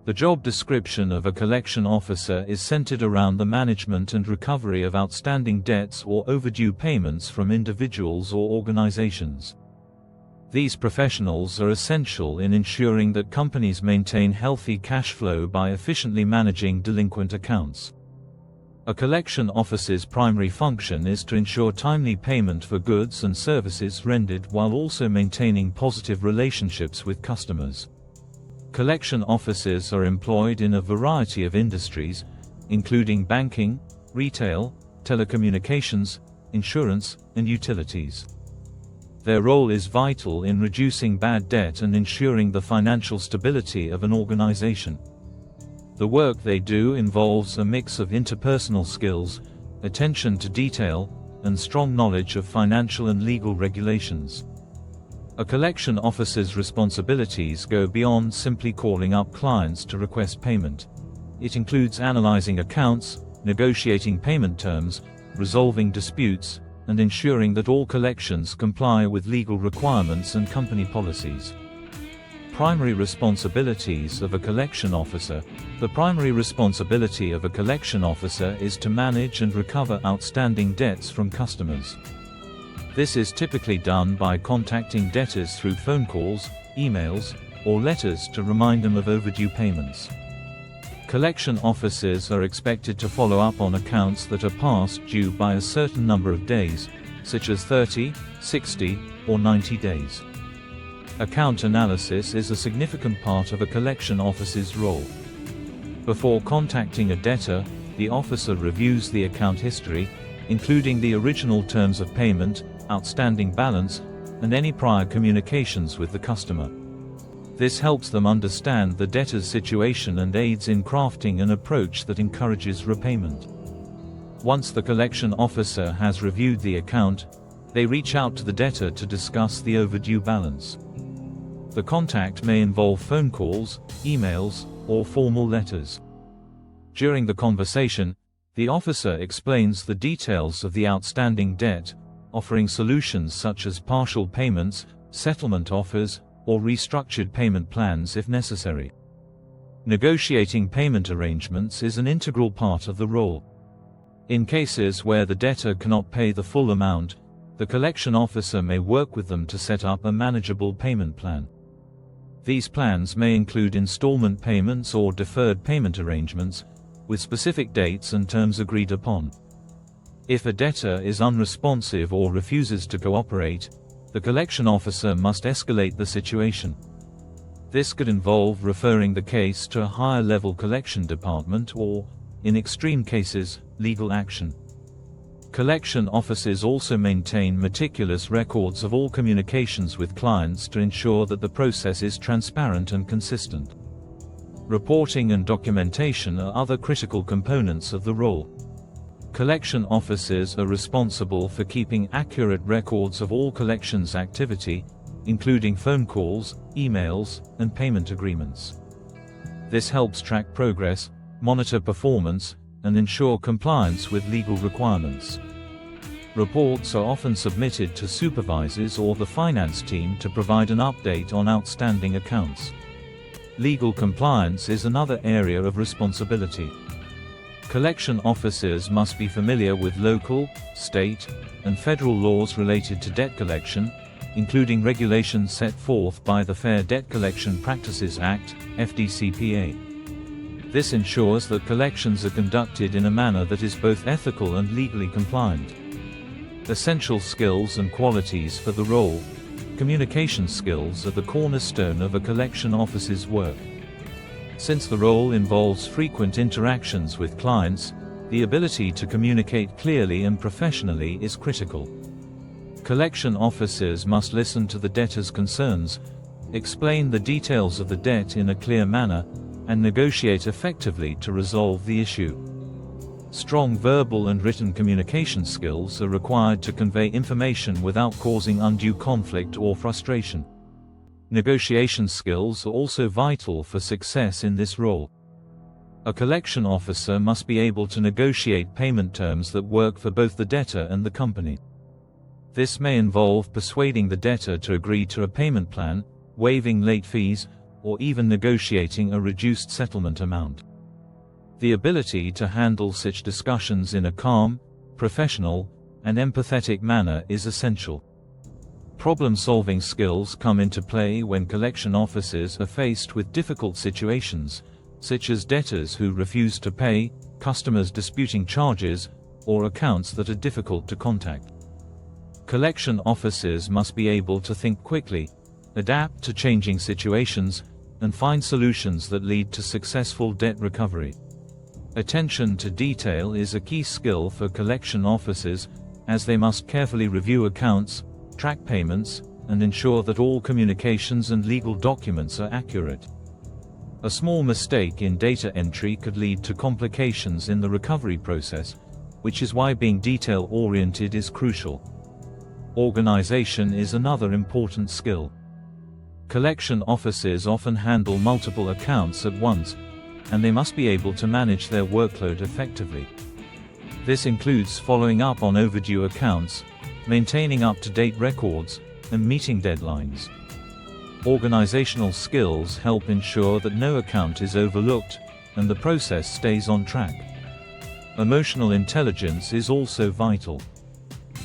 The job description of a collection officer is centered around the management and recovery of outstanding debts or overdue payments from individuals or organizations. These professionals are essential in ensuring that companies maintain healthy cash flow by efficiently managing delinquent accounts. A collection officer's primary function is to ensure timely payment for goods and services rendered while also maintaining positive relationships with customers. Collection officers are employed in a variety of industries, including banking, retail, telecommunications, insurance, and utilities. Their role is vital in reducing bad debt and ensuring the financial stability of an organization. The work they do involves a mix of interpersonal skills, attention to detail, and strong knowledge of financial and legal regulations. A collection officer's responsibilities go beyond simply calling up clients to request payment. It includes analyzing accounts, negotiating payment terms, resolving disputes, and ensuring that all collections comply with legal requirements and company policies. Primary responsibilities of a collection officer. The primary responsibility of a collection officer is to manage and recover outstanding debts from customers. This is typically done by contacting debtors through phone calls, emails, or letters to remind them of overdue payments. Collection officers are expected to follow up on accounts that are past due by a certain number of days, such as 30, 60, or 90 days. Account analysis is a significant part of a collection officer's role. Before contacting a debtor, the officer reviews the account history, including the original terms of payment, outstanding balance, and any prior communications with the customer. This helps them understand the debtor's situation and aids in crafting an approach that encourages repayment. Once the collection officer has reviewed the account, they reach out to the debtor to discuss the overdue balance. The contact may involve phone calls, emails, or formal letters. During the conversation, the officer explains the details of the outstanding debt, offering solutions such as partial payments, settlement offers, or restructured payment plans if necessary. Negotiating payment arrangements is an integral part of the role. In cases where the debtor cannot pay the full amount, the collection officer may work with them to set up a manageable payment plan. These plans may include installment payments or deferred payment arrangements, with specific dates and terms agreed upon. If a debtor is unresponsive or refuses to cooperate, the collection officer must escalate the situation. This could involve referring the case to a higher-level collection department or, in extreme cases, legal action. Collection officers also maintain meticulous records of all communications with clients to ensure that the process is transparent and consistent. Reporting and documentation are other critical components of the role. Collection officers are responsible for keeping accurate records of all collections activity, including phone calls, emails, and payment agreements. This helps track progress, monitor performance, and ensure compliance with legal requirements. Reports are often submitted to supervisors or the finance team to provide an update on outstanding accounts. Legal compliance is another area of responsibility. Collection officers must be familiar with local, state, and federal laws related to debt collection, including regulations set forth by the Fair Debt Collection Practices Act, FDCPA. This ensures that collections are conducted in a manner that is both ethical and legally compliant. Essential skills and qualities for the role. Communication skills are the cornerstone of a collection officer's work. Since the role involves frequent interactions with clients, the ability to communicate clearly and professionally is critical. Collection officers must listen to the debtor's concerns, explain the details of the debt in a clear manner, and negotiate effectively to resolve the issue. Strong verbal and written communication skills are required to convey information without causing undue conflict or frustration. Negotiation skills are also vital for success in this role. A collection officer must be able to negotiate payment terms that work for both the debtor and the company. This may involve persuading the debtor to agree to a payment plan, waiving late fees, or even negotiating a reduced settlement amount. The ability to handle such discussions in a calm, professional, and empathetic manner is essential. Problem-solving skills come into play when collection officers are faced with difficult situations, such as debtors who refuse to pay, customers disputing charges, or accounts that are difficult to contact. Collection officers must be able to think quickly, adapt to changing situations, and find solutions that lead to successful debt recovery. Attention to detail is a key skill for collection officers, as they must carefully review accounts, track payments, and ensure that all communications and legal documents are accurate. A small mistake in data entry could lead to complications in the recovery process, which is why being detail-oriented is crucial. Organization is another important skill. Collection officers often handle multiple accounts at once, and they must be able to manage their workload effectively. This includes following up on overdue accounts, maintaining up-to-date records, and meeting deadlines. Organizational skills help ensure that no account is overlooked, and the process stays on track. Emotional intelligence is also vital.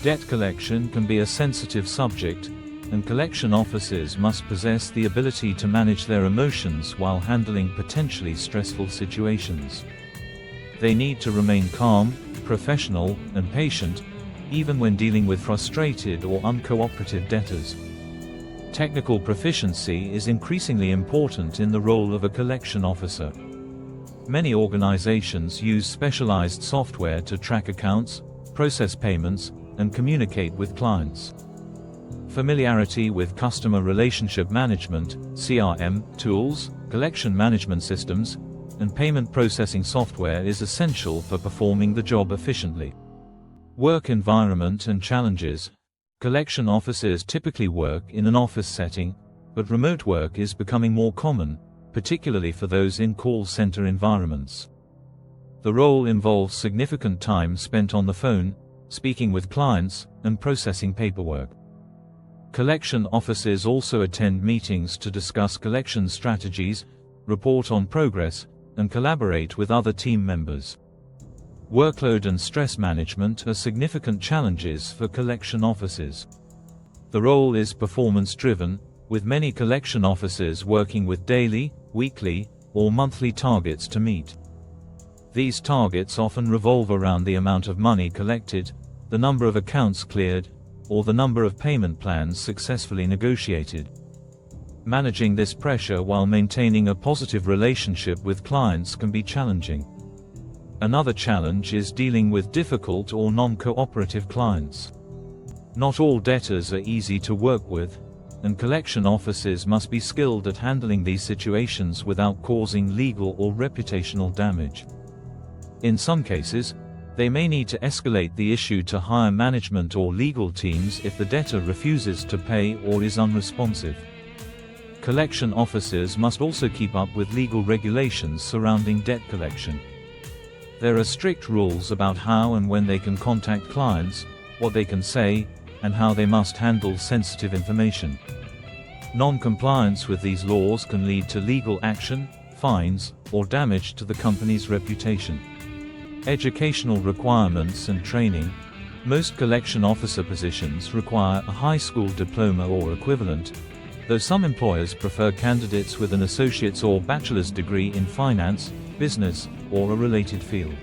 Debt collection can be a sensitive subject, and collection officers must possess the ability to manage their emotions while handling potentially stressful situations. They need to remain calm, professional, and patient, even when dealing with frustrated or uncooperative debtors. Technical proficiency is increasingly important in the role of a collection officer. Many organizations use specialized software to track accounts, process payments, and communicate with clients. Familiarity with customer relationship management (CRM) tools, collection management systems, and payment processing software is essential for performing the job efficiently. Work environment and challenges. Collection officers typically work in an office setting, but remote work is becoming more common, particularly for those in call center environments. The role involves significant time spent on the phone, speaking with clients, and processing paperwork. Collection officers also attend meetings to discuss collection strategies, report on progress, and collaborate with other team members. Workload and stress management are significant challenges for collection officers. The role is performance-driven, with many collection officers working with daily, weekly, or monthly targets to meet. These targets often revolve around the amount of money collected, the number of accounts cleared, or the number of payment plans successfully negotiated. Managing this pressure while maintaining a positive relationship with clients can be challenging. Another challenge is dealing with difficult or non-cooperative clients. Not all debtors are easy to work with, and collection officers must be skilled at handling these situations without causing legal or reputational damage. In some cases, they may need to escalate the issue to higher management or legal teams if the debtor refuses to pay or is unresponsive. Collection officers must also keep up with legal regulations surrounding debt collection. There are strict rules about how and when they can contact clients, what they can say, and how they must handle sensitive information. Non-compliance with these laws can lead to legal action, fines, or damage to the company's reputation. Educational requirements and training. Most collection officer positions require a high school diploma or equivalent, though some employers prefer candidates with an associate's or bachelor's degree in finance, business, or a related field.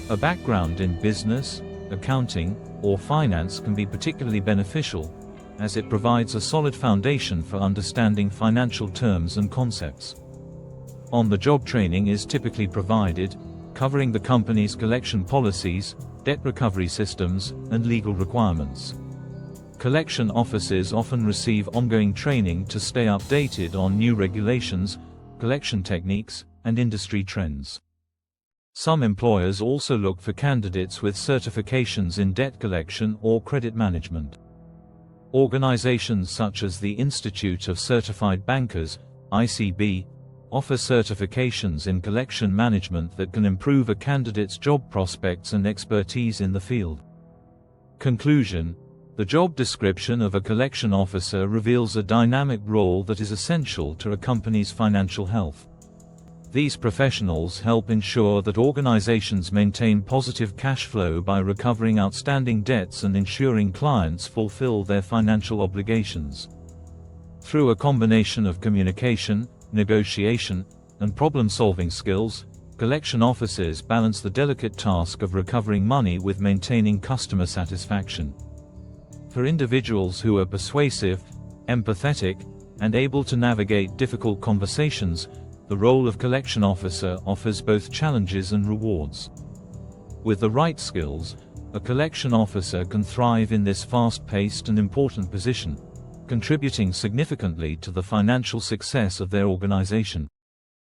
A background in business, accounting, or finance can be particularly beneficial, as it provides a solid foundation for understanding financial terms and concepts. On-the-job training is typically provided, covering the company's collection policies, debt recovery systems, and legal requirements. Collection officers often receive ongoing training to stay updated on new regulations, collection techniques, and industry trends. Some employers also look for candidates with certifications in debt collection or credit management. Organizations such as the Institute of Certified Bankers, ICB, offer certifications in collection management that can improve a candidate's job prospects and expertise in the field. Conclusion: The job description of a collection officer reveals a dynamic role that is essential to a company's financial health. These professionals help ensure that organizations maintain positive cash flow by recovering outstanding debts and ensuring clients fulfill their financial obligations. Through a combination of communication, negotiation, and problem-solving skills, collection officers balance the delicate task of recovering money with maintaining customer satisfaction. For individuals who are persuasive, empathetic, and able to navigate difficult conversations, the role of collection officer offers both challenges and rewards. With the right skills, a collection officer can thrive in this fast-paced and important position, contributing significantly to the financial success of their organization.